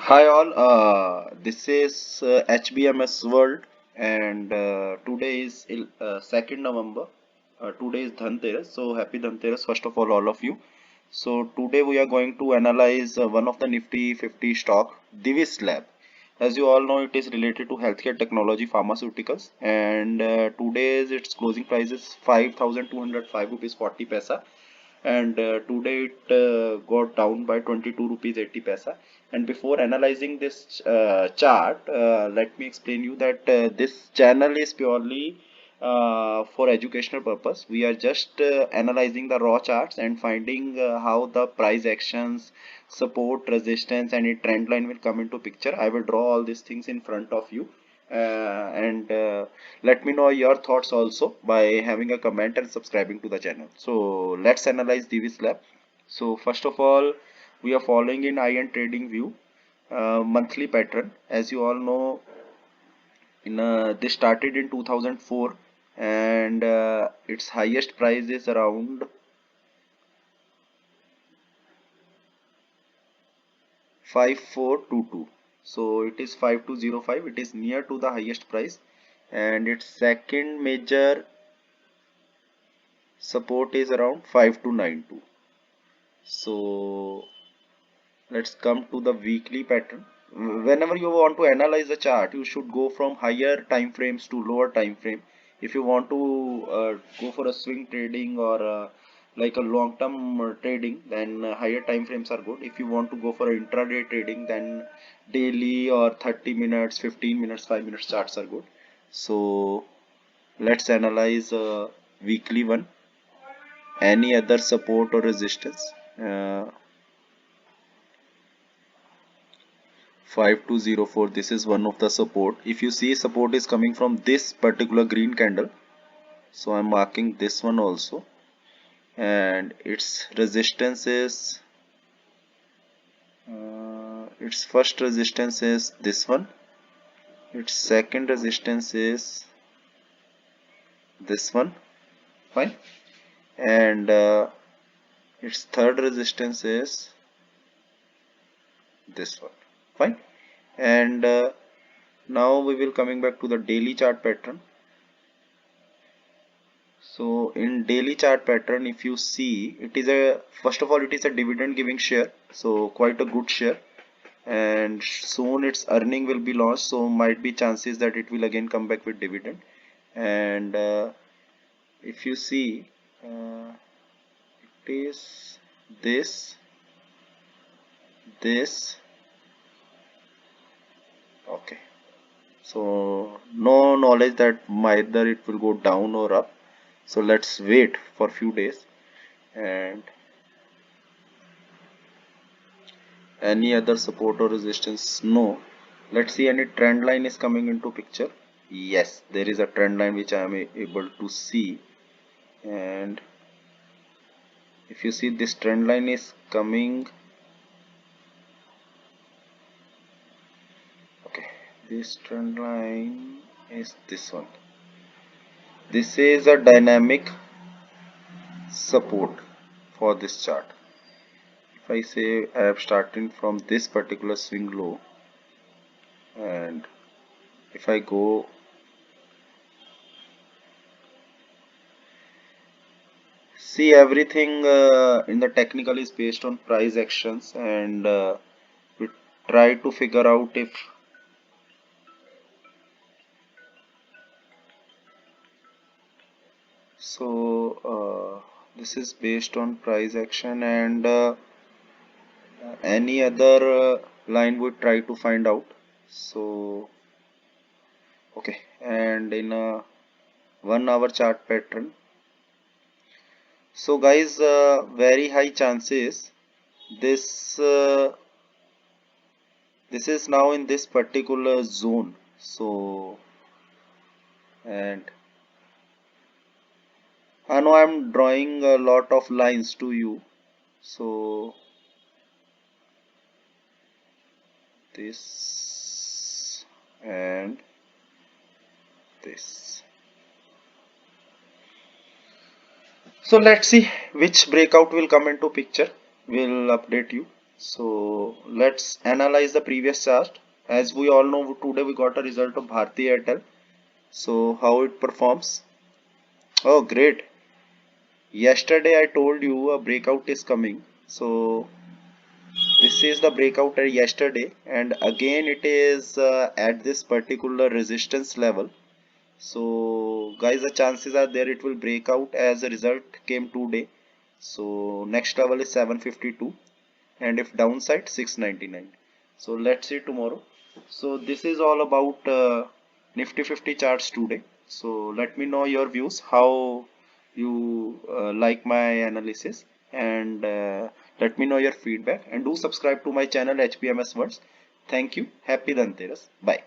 Hi all, this is HBMS World and today is 2nd November. Today is Dhanteras, so happy Dhanteras first of all of you. So today we are going to analyze one of the Nifty 50 stock, Divis Lab. As you all know, it is related to healthcare technology pharmaceuticals and today's its closing price is 5,205 rupees 40 paisa and today it got down by 22 rupees 80 paisa. And before analyzing this chart, let me explain you that this channel is purely for educational purpose. We are just analyzing the raw charts and finding how the price actions, support, resistance and a trend line will come into picture. I will draw all these things in front of you, and let me know your thoughts also by having a comment and subscribing to the channel. So let's analyze Divis Lab. So first of all, we are following in IN trading view monthly pattern. As you all know, in this started in 2004 and its highest price is around 5422. So it is 5205. It is near to the highest price, and its second major support is around 5292. So let's come to the weekly pattern. Whenever you want to analyze the chart, you should go from higher time frames to lower time frame. If you want to go for a swing trading or like a long term trading, then higher time frames are good. If you want to go for intraday trading, then daily or 30 minutes, 15 minutes, 5 minutes charts are good. So let's analyze weekly one. Any other support or resistance? 5204, this is one of the support. If you see, support is coming from this particular green candle, so I'm marking this one also, and its resistance is its first resistance is this one, its second resistance is this one, fine, and its third resistance is this one, fine. And now we will coming back to the daily chart pattern. So in daily chart pattern, if you see, it is a, first of all, it is a dividend giving share, so quite a good share, and soon its earning will be launched, so might be chances that it will again come back with dividend. And if you see, it is this, this, okay. So no knowledge that either it will go down or up. So let's wait for few days. And any other support or resistance? No. Let's see, any trend line is coming into picture. Yes, there is a trend line which I am able to see. And if you see, this trend line is coming, okay, this trend line is this one. This is a dynamic support for this chart. If I say I am starting from this particular swing low, and if I go, see, everything in the technical is based on price actions, and we try to figure out if, so this is based on price action, and any other line we try to find out. So okay, and in a 1 hour chart pattern, so guys, very high chances this this is now in this particular zone. So, and I know I'm drawing a lot of lines to you, so this and this. So let's see which breakout will come into picture. We'll update you. So let's analyze the previous chart. As we all know, today we got a result of Bharti Airtel. So how it performs? Oh, great. Yesterday I told you a breakout is coming. So this is the breakout yesterday, and again it is at this particular resistance level. So guys, the chances are there it will break out as a result came today. So next level is 752, and if downside 699. So let's see tomorrow. So this is all about Nifty 50 charts today. So let me know your views, how you like my analysis, and let me know your feedback, and do subscribe to my channel HPMS Words. Thank you. Happy Dhanteras. Bye.